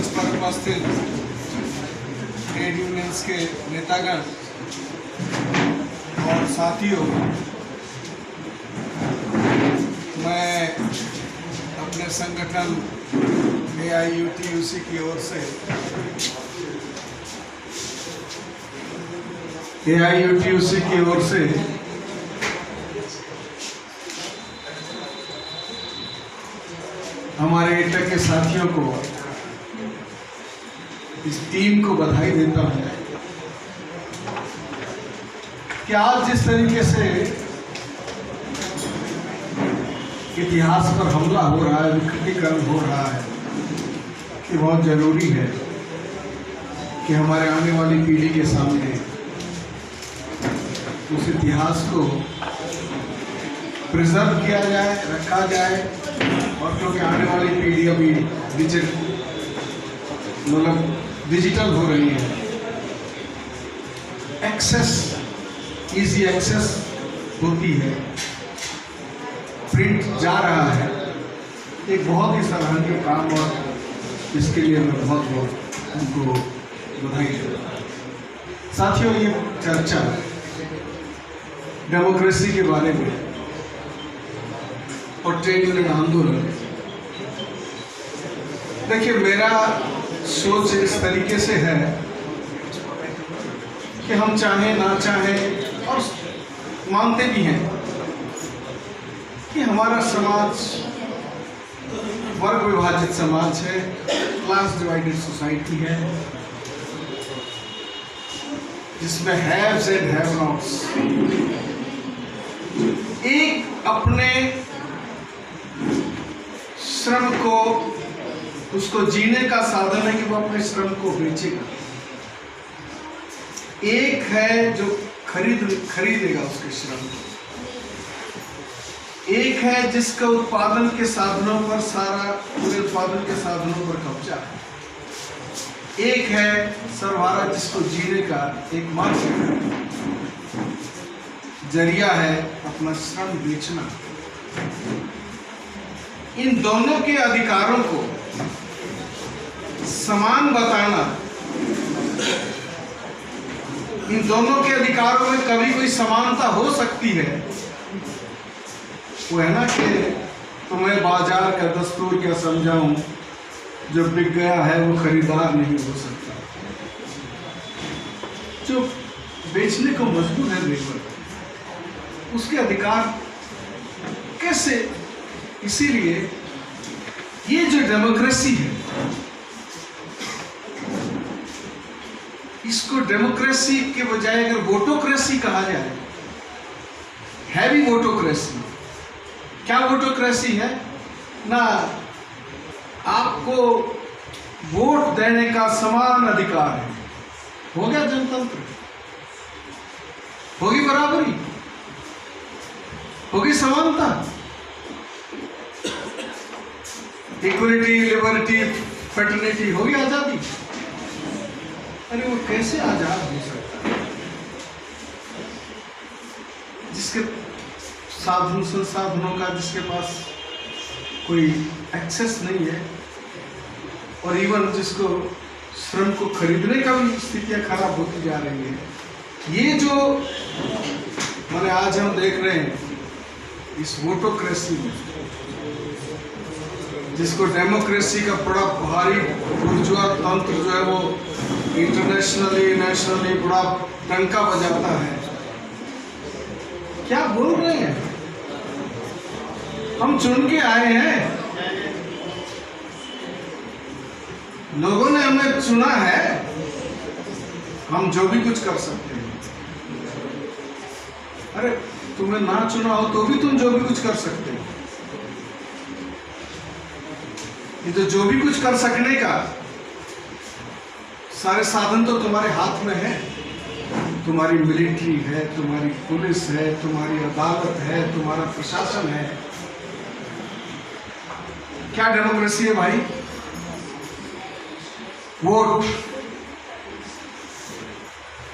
मंच पर उपस्थित ट्रेड यूनियंस के नेतागण और साथियों, मैं अपने संगठन AIUTUC की ओर से हमारे एटक के साथियों को, इस टीम को बधाई देता हूं कि आज जिस तरीके से इतिहास पर हमला हो रहा है, विकृतीकरण हो रहा है, ये बहुत जरूरी है कि हमारे आने वाली पीढ़ी के सामने उस इतिहास को प्रिजर्व किया जाए, रखा जाए। और क्योंकि आने वाली पीढ़ी अभी डिजिटल हो रही है, इजी एक्सेस होती है, प्रिंट जा रहा है, एक बहुत ही सराहनीय काम, और इसके लिए मैं बहुत बहुत उनको बधाई देता हूं। साथियों, ये चर्चा डेमोक्रेसी के बारे में और ट्रेड यूनियन आंदोलन, देखिए मेरा सोच इस तरीके से है कि हम चाहें ना चाहें, और मानते भी हैं कि हमारा समाज वर्ग विभाजित समाज है, क्लास डिवाइडेड सोसाइटी है, जिसमें हैव्स एंड हैव नॉट्स एक अपने श्रम को, उसको जीने का साधन है कि वो अपने श्रम को बेचेगा। एक है जो खरीदेगा उसके श्रम को, एक है जिसका उत्पादन के साधनों पर, सारा पूरे उत्पादन के साधनों पर कब्जा है, एक है सर्वहारा जिसको जीने का एकमात्र जरिया है अपना श्रम बेचना। इन दोनों के अधिकारों को समान बताना, इन दोनों के अधिकारों में कभी कोई समानता हो सकती है, वो है ना कि तुम्हें बाजार का दस्तूर क्या समझाऊं, जो बिक गया है वो खरीदार नहीं हो सकता। जो बेचने को मजबूर है लेबर, उसके अधिकार कैसे? इसीलिए ये जो डेमोक्रेसी है, इसको डेमोक्रेसी के बजाय अगर वोटोक्रेसी कहा जाए, है भी वोटोक्रेसी। क्या वोटोक्रेसी है? ना आपको वोट देने का समान अधिकार है, हो गया जनतंत्र, होगी बराबरी, होगी समानता, इक्वलिटी, लिबर्टी, फ्रेटर्निटी, होगी आजादी। अरे वो कैसे आजाद हो सकता है जिसके संसाधनों का, जिसके पास कोई एक्सेस नहीं है, और इवन जिसको श्रम को खरीदने का भी स्थितियां खराब होती जा रही है। ये जो मैंने आज हम देख रहे हैं इस वोटोक्रेसी में, जिसको डेमोक्रेसी का बड़ा भारी बुर्जुआ तंत्र जो है वो इंटरनेशनली, नेशनली बड़ा डंका बजाता है। क्या बोल रहे हैं? हम चुन के आए हैं, लोगों ने हमें चुना है, हम जो भी कुछ कर सकते हैं। अरे तुम्हें ना चुना हो तो भी तुम जो भी कुछ कर सकते हो। ये तो जो भी कुछ कर सकने का सारे साधन तो तुम्हारे हाथ में है। तुम्हारी मिलिट्री है, तुम्हारी पुलिस है, तुम्हारी अदालत है, तुम्हारा प्रशासन है। क्या डेमोक्रेसी है भाई? वोट।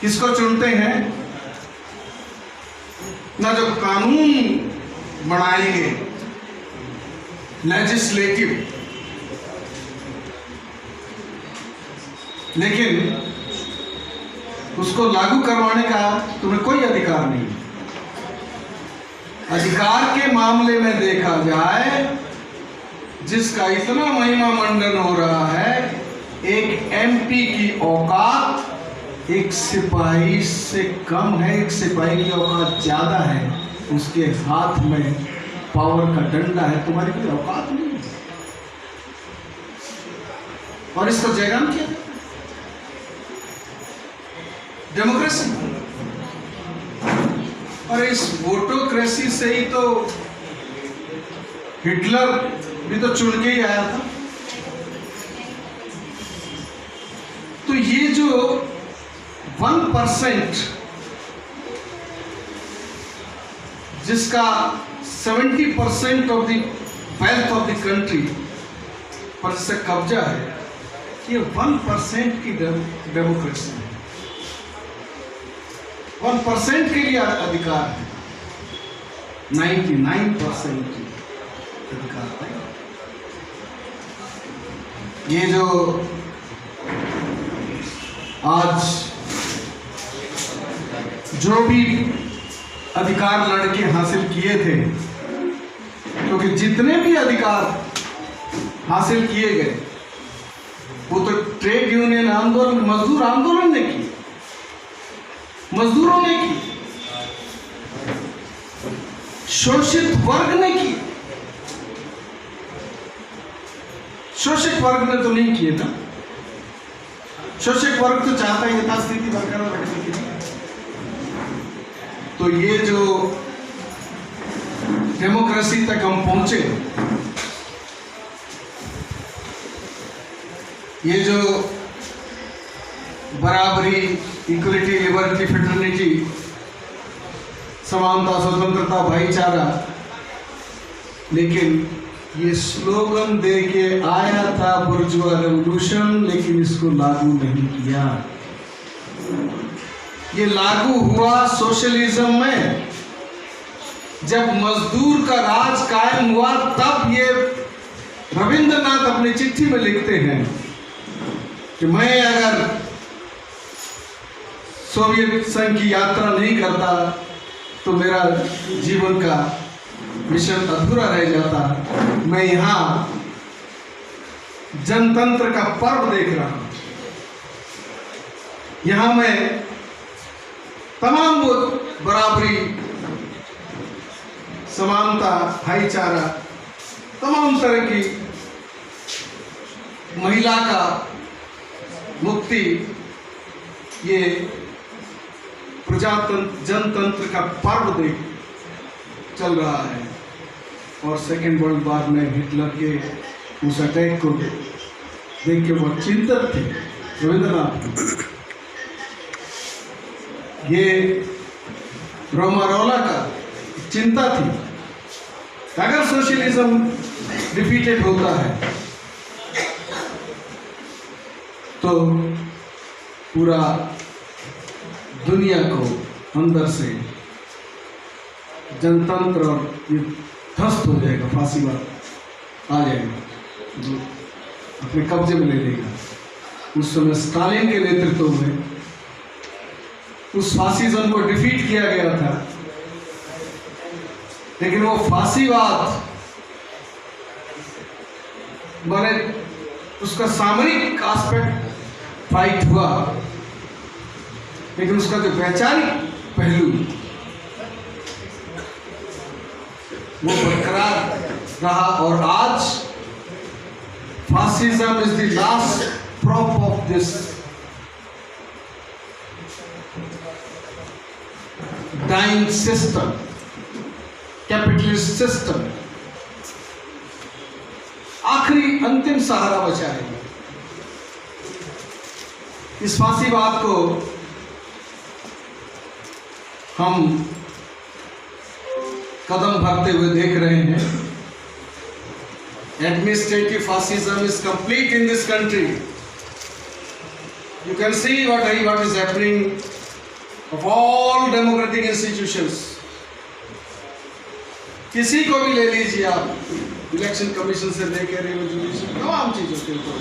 किसको चुनते हैं? ना जो कानून बनाएंगे, लेजिस्लेटिव, लेकिन उसको लागू करवाने का तुम्हें कोई अधिकार नहीं। अधिकार के मामले में देखा जाए, जिसका इतना महिमा मंडन हो रहा है, एक एमपी की औकात एक सिपाही से कम है, एक सिपाही की औकात ज्यादा है। उसके हाथ में पावर का डंडा है, तुम्हारी कोई औकात नहीं है। और इसको जयराम किया डेमोक्रेसी। और इस वोटोक्रेसी से ही तो हिटलर भी तो चुन के ही आया था। तो ये जो 1% जिसका 70% of the wealth of the country पर इससे कब्जा है, ये 1% की डेमोक्रेसी है। 1% के लिए अधिकार है, 99% की अधिकार है। ये जो आज जो भी अधिकार लड़के हासिल किए थे, क्योंकि जितने भी अधिकार हासिल किए गए वो तो ट्रेड यूनियन आंदोलन, मजदूर आंदोलन ने की, मजदूरों ने की, शोषित वर्ग ने की। शोषित वर्ग ने तो नहीं किए ना। शोषित वर्ग तो चाहता है यथास्थिति बरकरार रखने के लिए। तो ये जो डेमोक्रेसी तक हम पहुंचे, ये जो बराबरी, इक्वलिटी, लिबर्टी, फ्रेटर्निटी, समानता, स्वतंत्रता, भाईचारा, लेकिन ये स्लोगन दे के आया था बुर्जुआ रेवोल्यूशन, लेकिन इसको लागू नहीं किया। ये लागू हुआ सोशलिज्म में, जब मजदूर का राज कायम हुआ, तब ये रविंद्रनाथ अपनी चिट्ठी में लिखते हैं कि मैं अगर सोवियत संघ की यात्रा नहीं करता तो मेरा जीवन का मिशन अधूरा रह जाता। मैं यहाँ जनतंत्र का पर्व देख रहा हूं। यहाँ मैं तमाम वो बराबरी, समानता, भाईचारा, तमाम तरह की महिला का मुक्ति, ये प्रजातंत्र, जनतंत्र का पर्व देख चल रहा है। और सेकेंड वर्ल्ड वॉर में हिटलर के उस अटैक को देख के बहुत चिंतित थे रविंद्रनाथ। ये रोमारोला का चिंता थी, अगर सोशलिज्म डिफीटेड होता है तो पूरा दुनिया को अंदर से जनतंत्र और ये ध्वस्त हो जाएगा, फांसीवाद आ जाएगा जो अपने कब्जे में ले लेगा। उस समय स्टालिन के नेतृत्व में उस फासिज्म को डिफीट किया गया था, लेकिन वो फांसीवाद माने उसका सामरिक एस्पेक्ट फाइट हुआ, लेकिन उसका जो वैचारिक पहलू वो बरकरार रहा। और आज fascism is the last prop of this dying system, capitalist system. आखिरी अंतिम सहारा बचा है। इस फांसीवाद को हम कदम भरते हुए देख रहे हैं। Administrative fascism is complete in this country. You can see what is happening of all democratic institutions. किसी को भी ले लीजिए आप, इलेक्शन कमीशन से लेकर जुडिशरी, तमाम चीजों के ऊपर